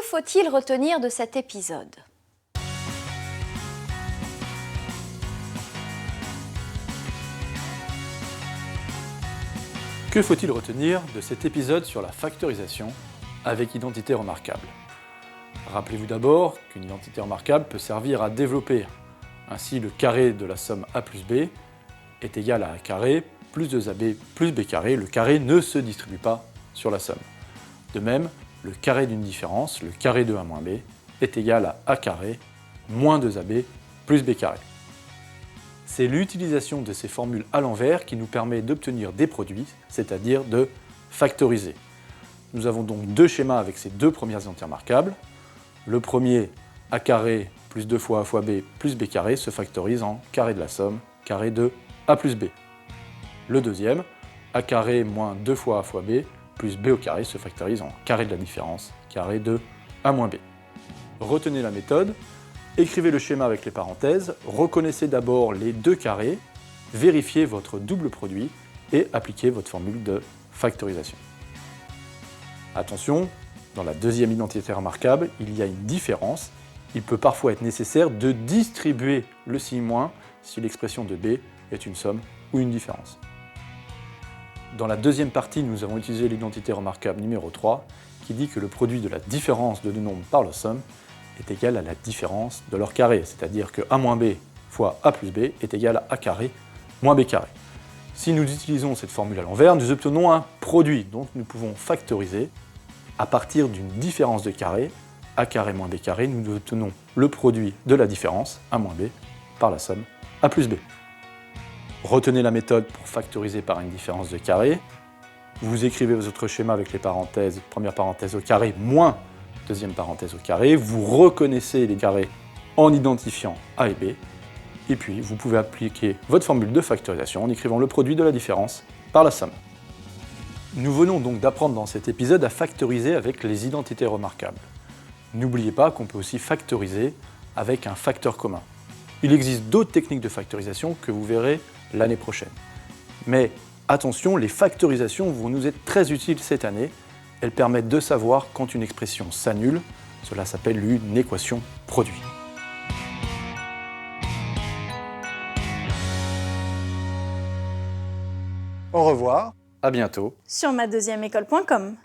faut-il retenir de cet épisode? Que faut-il retenir de cet épisode sur la factorisation avec identité remarquable? Rappelez-vous d'abord qu'une identité remarquable peut servir à développer. Ainsi, le carré de la somme a plus b est égal à a carré plus 2ab plus b carré. Le carré ne se distribue pas sur la somme. De même, le carré d'une différence, le carré de a moins b, est égal à a carré moins 2ab plus b carré. C'est l'utilisation de ces formules à l'envers qui nous permet d'obtenir des produits, c'est-à-dire de factoriser. Nous avons donc deux schémas avec ces deux premières identités remarquables. Le premier, a carré plus 2 fois a fois b plus b carré, se factorise en carré de la somme, carré de a plus b. Le deuxième, a carré moins 2 fois a fois b plus b au carré, se factorise en carré de la différence, carré de a moins b. Retenez la méthode. Écrivez le schéma avec les parenthèses, reconnaissez d'abord les deux carrés, vérifiez votre double produit et appliquez votre formule de factorisation. Attention, dans la deuxième identité remarquable, il y a une différence. Il peut parfois être nécessaire de distribuer le signe moins si l'expression de b est une somme ou une différence. Dans la deuxième partie, nous avons utilisé l'identité remarquable numéro 3 qui dit que le produit de la différence de deux nombres par leur somme est égal à la différence de leur carré, c'est-à-dire que a moins b fois a plus b est égal à a carré moins b carré. Si nous utilisons cette formule à l'envers, nous obtenons un produit, donc nous pouvons factoriser à partir d'une différence de carré, a carré moins b carré, nous obtenons le produit de la différence, a moins b, par la somme a plus b. Retenez la méthode pour factoriser par une différence de carré. Vous écrivez votre schéma avec les parenthèses, première parenthèse au carré, moins deuxième parenthèse au carré. Vous reconnaissez les carrés en identifiant a et b. Et puis, vous pouvez appliquer votre formule de factorisation en écrivant le produit de la différence par la somme. Nous venons donc d'apprendre dans cet épisode à factoriser avec les identités remarquables. N'oubliez pas qu'on peut aussi factoriser avec un facteur commun. Il existe d'autres techniques de factorisation que vous verrez l'année prochaine. Mais attention, les factorisations vont nous être très utiles cette année. Elles permettent de savoir quand une expression s'annule. Cela s'appelle une équation produit. Au revoir. À bientôt. Sur madeuxièmeécole.com.